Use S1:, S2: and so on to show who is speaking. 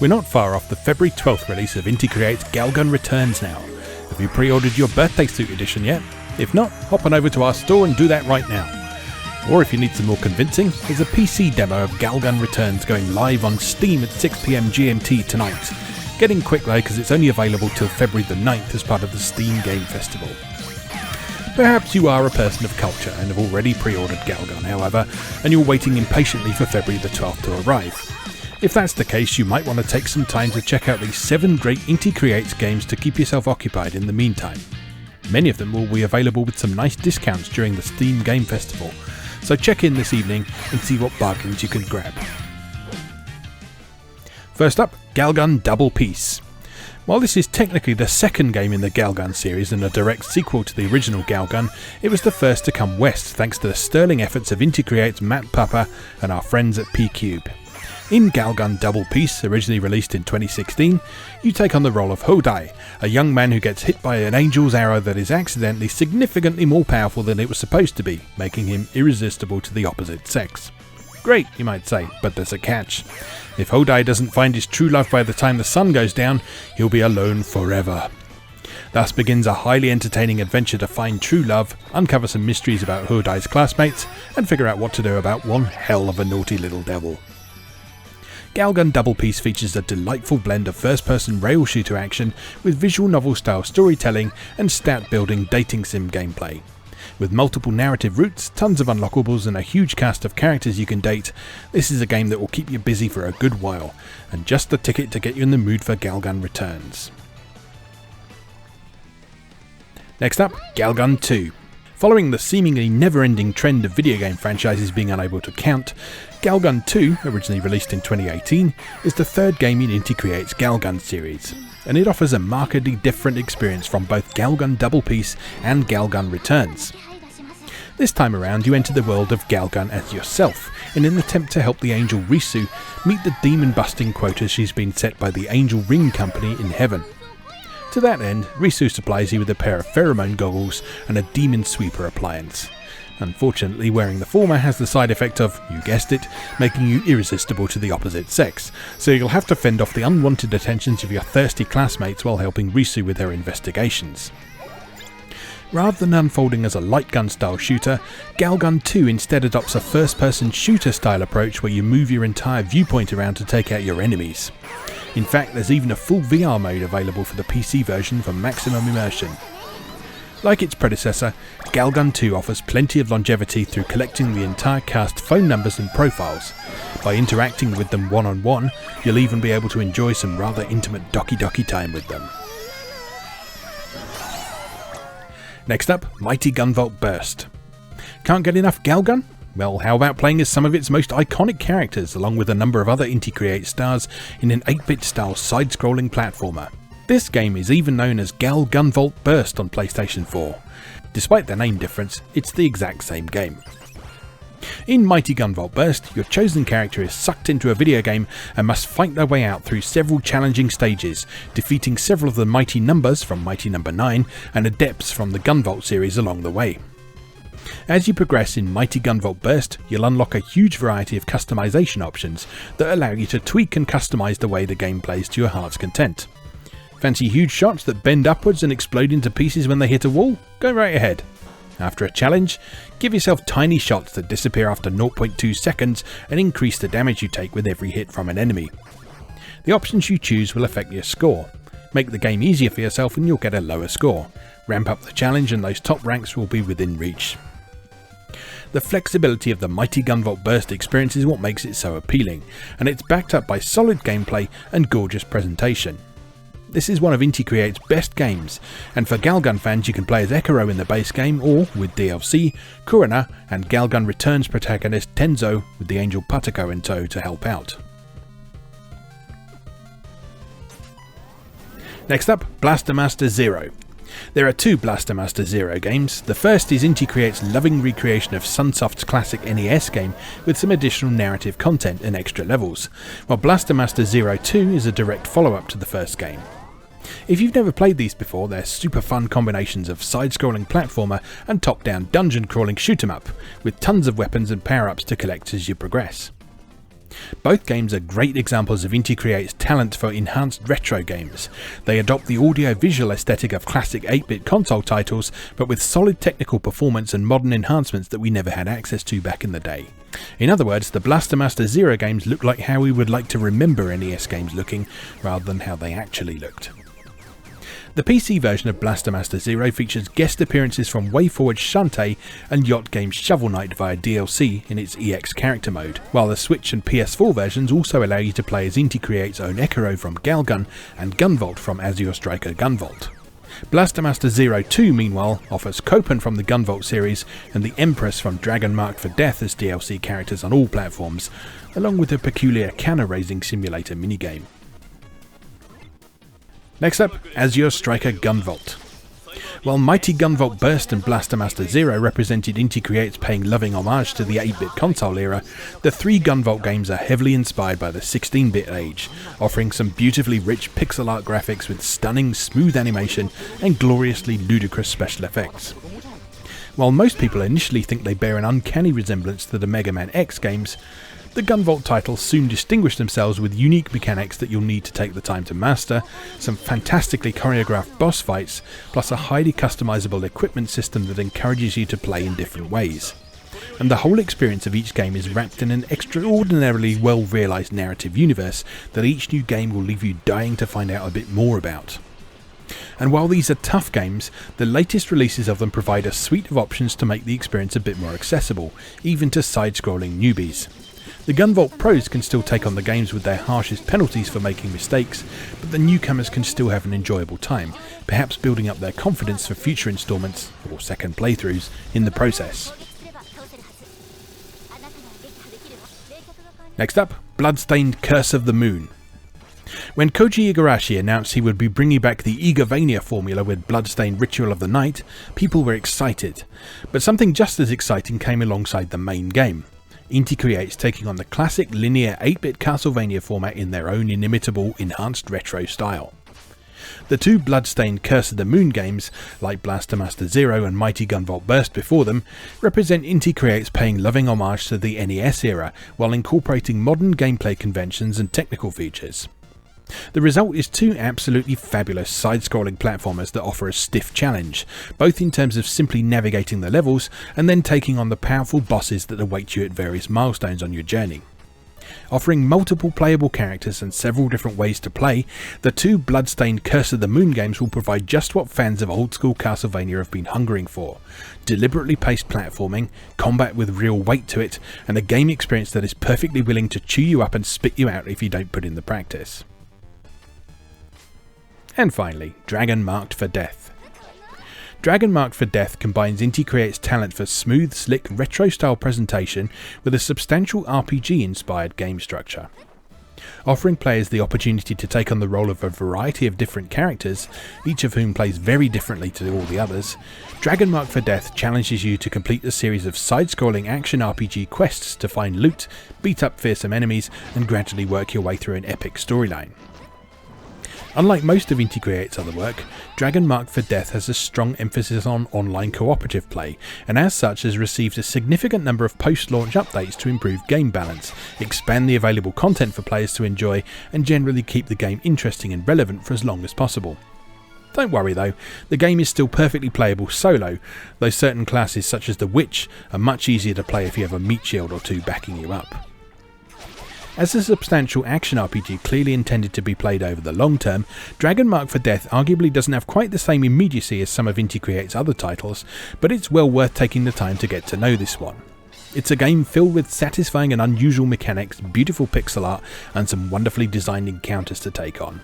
S1: We're not far off the February 12th release of Inti Creates GalGun Returns now. Have you pre-ordered your birthday suit edition yet? If not, hop on over to our store and do that right now. Or if you need some more convincing, there's a PC demo of GalGun Returns going live on Steam at 6 PM GMT tonight. Get in quick though, because it's only available till February the 9th as part of the Steam Game Festival. Perhaps you are a person of culture and have already pre-ordered GalGun, however, and you're waiting impatiently for February the 12th to arrive. If that's the case, you might want to take some time to check out these 7 great Inti Creates games to keep yourself occupied in the meantime. Many of them will be available with some nice discounts during the Steam Game Festival, so check in this evening and see what bargains you can grab. First up, GalGun Double Peace. While this is technically the second game in the GalGun series and a direct sequel to the original GalGun, it was the first to come west thanks to the sterling efforts of Inti Creates Matt Pupper and our friends at P-Cube. In GalGun Double Peace, originally released in 2016, you take on the role of Hodai, a young man who gets hit by an angel's arrow that is accidentally significantly more powerful than it was supposed to be, making him irresistible to the opposite sex. Great, you might say, but there's a catch. If Hodai doesn't find his true love by the time the sun goes down, he'll be alone forever. Thus begins a highly entertaining adventure to find true love, uncover some mysteries about Hodai's classmates, and figure out what to do about one hell of a naughty little devil. GalGun Double Peace features a delightful blend of first-person rail shooter action with visual novel-style storytelling and stat-building dating sim gameplay. With multiple narrative routes, tons of unlockables and a huge cast of characters you can date, this is a game that will keep you busy for a good while, and just the ticket to get you in the mood for GalGun Returns. Next up, GalGun 2. Following the seemingly never-ending trend of video game franchises being unable to count, GalGun 2, originally released in 2018, is the third game in Inti Creates' GalGun series, and it offers a markedly different experience from both GalGun Double Peace and GalGun Returns. This time around you enter the world of GalGun as yourself, in an attempt to help the angel Risu meet the demon-busting quota she's been set by the Angel Ring Company in heaven. To that end, Risu supplies you with a pair of pheromone goggles and a demon sweeper appliance. Unfortunately, wearing the former has the side effect of, you guessed it, making you irresistible to the opposite sex, so you'll have to fend off the unwanted attentions of your thirsty classmates while helping Risu with her investigations. Rather than unfolding as a light gun style shooter, GalGun 2 instead adopts a first-person shooter style approach where you move your entire viewpoint around to take out your enemies. In fact, there's even a full VR mode available for the PC version for maximum immersion. Like its predecessor, GalGun 2 offers plenty of longevity through collecting the entire cast phone numbers and profiles. By interacting with them one-on-one, you'll even be able to enjoy some rather intimate doki-doki time with them. Next up, Mighty Gunvolt Burst. Can't get enough GalGun? Well, how about playing as some of its most iconic characters, along with a number of other Inti Creates stars, in an 8-bit style side-scrolling platformer. This game is even known as Gunvolt Burst on PlayStation 4. Despite the name difference, it's the exact same game. In Mighty Gunvolt Burst, your chosen character is sucked into a video game and must fight their way out through several challenging stages, defeating several of the Mighty Numbers from Mighty Number 9 and Adepts from the Gunvolt series along the way. As you progress in Mighty Gunvolt Burst, you'll unlock a huge variety of customization options that allow you to tweak and customize the way the game plays to your heart's content. Fancy huge shots that bend upwards and explode into pieces when they hit a wall? Go right ahead. After a challenge, give yourself tiny shots that disappear after 0.2 seconds and increase the damage you take with every hit from an enemy. The options you choose will affect your score. Make the game easier for yourself and you'll get a lower score. Ramp up the challenge and those top ranks will be within reach. The flexibility of the Mighty Gunvolt Burst experience is what makes it so appealing, and it's backed up by solid gameplay and gorgeous presentation. This is one of Inti Creates' best games, and for GalGun fans you can play as Ekiro in the base game or, with DLC, Kurana and GalGun Returns protagonist Tenzo with the angel Patako in tow to help out. Next up, Blaster Master Zero. There are 2 Blaster Master Zero games. The first is Inti Creates' loving recreation of Sunsoft's classic NES game with some additional narrative content and extra levels, while Blaster Master Zero 2 is a direct follow-up to the first game. If you've never played these before, they're super fun combinations of side-scrolling platformer and top-down dungeon-crawling shoot-'em-up, with tons of weapons and power-ups to collect as you progress. Both games are great examples of Inti Creates' talent for enhanced retro games. They adopt the audio-visual aesthetic of classic 8-bit console titles, but with solid technical performance and modern enhancements that we never had access to back in the day. In other words, the Blaster Master Zero games look like how we would like to remember NES games looking, rather than how they actually looked. The PC version of Blaster Master Zero features guest appearances from WayForward's Shantae and Yacht Games Shovel Knight via DLC in its EX character mode, while the Switch and PS4 versions also allow you to play as Inti Creates' own Ekiro from GalGun and Gunvolt from As Your Striker Gunvolt. Blaster Master Zero 2, meanwhile, offers Copen from the Gunvolt series and the Empress from Dragon Marked for Death as DLC characters on all platforms, along with a peculiar canna-raising simulator minigame. Next up, As Your Striker Gunvolt. While Mighty Gunvolt Burst and Blaster Master Zero represented Inti Creates paying loving homage to the 8-bit console era, the three Gunvolt games are heavily inspired by the 16-bit age, offering some beautifully rich pixel art graphics with stunning, smooth animation and gloriously ludicrous special effects. While most people initially think they bear an uncanny resemblance to the Mega Man X games, the Gunvolt titles soon distinguish themselves with unique mechanics that you'll need to take the time to master, some fantastically choreographed boss fights, plus a highly customizable equipment system that encourages you to play in different ways. And the whole experience of each game is wrapped in an extraordinarily well realised narrative universe that each new game will leave you dying to find out a bit more about. And while these are tough games, the latest releases of them provide a suite of options to make the experience a bit more accessible, even to side-scrolling newbies. The Gunvolt pros can still take on the games with their harshest penalties for making mistakes, but the newcomers can still have an enjoyable time, perhaps building up their confidence for future installments, or second playthroughs, in the process. Next up, Bloodstained Curse of the Moon. When Koji Igarashi announced he would be bringing back the Igavania formula with Bloodstained Ritual of the Night, people were excited, but something just as exciting came alongside the main game. Inti Creates taking on the classic linear 8-bit Castlevania format in their own inimitable, enhanced retro style. The two Bloodstained Curse of the Moon games, like Blaster Master Zero and Mighty Gunvolt Burst before them, represent Inti Creates paying loving homage to the NES era while incorporating modern gameplay conventions and technical features. The result is two absolutely fabulous side-scrolling platformers that offer a stiff challenge, both in terms of simply navigating the levels and then taking on the powerful bosses that await you at various milestones on your journey. Offering multiple playable characters and several different ways to play, the two Bloodstained Curse of the Moon games will provide just what fans of old-school Castlevania have been hungering for: deliberately paced platforming, combat with real weight to it, and a game experience that is perfectly willing to chew you up and spit you out if you don't put in the practice. And finally, Dragon Marked for Death. Dragon Marked for Death combines Inti Creates' talent for smooth, slick, retro-style presentation with a substantial RPG-inspired game structure. Offering players the opportunity to take on the role of a variety of different characters, each of whom plays very differently to all the others, Dragon Marked for Death challenges you to complete a series of side-scrolling action RPG quests to find loot, beat up fearsome enemies, and gradually work your way through an epic storyline. Unlike most of Inti Creates' other work, Dragon Marked for Death has a strong emphasis on online cooperative play, and as such has received a significant number of post-launch updates to improve game balance, expand the available content for players to enjoy, and generally keep the game interesting and relevant for as long as possible. Don't worry though, the game is still perfectly playable solo, though certain classes such as the Witch are much easier to play if you have a meat shield or two backing you up. As a substantial action RPG clearly intended to be played over the long term, Dragon Marked for Death arguably doesn't have quite the same immediacy as some of Inti Creates' other titles, but it's well worth taking the time to get to know this one. It's a game filled with satisfying and unusual mechanics, beautiful pixel art, and some wonderfully designed encounters to take on.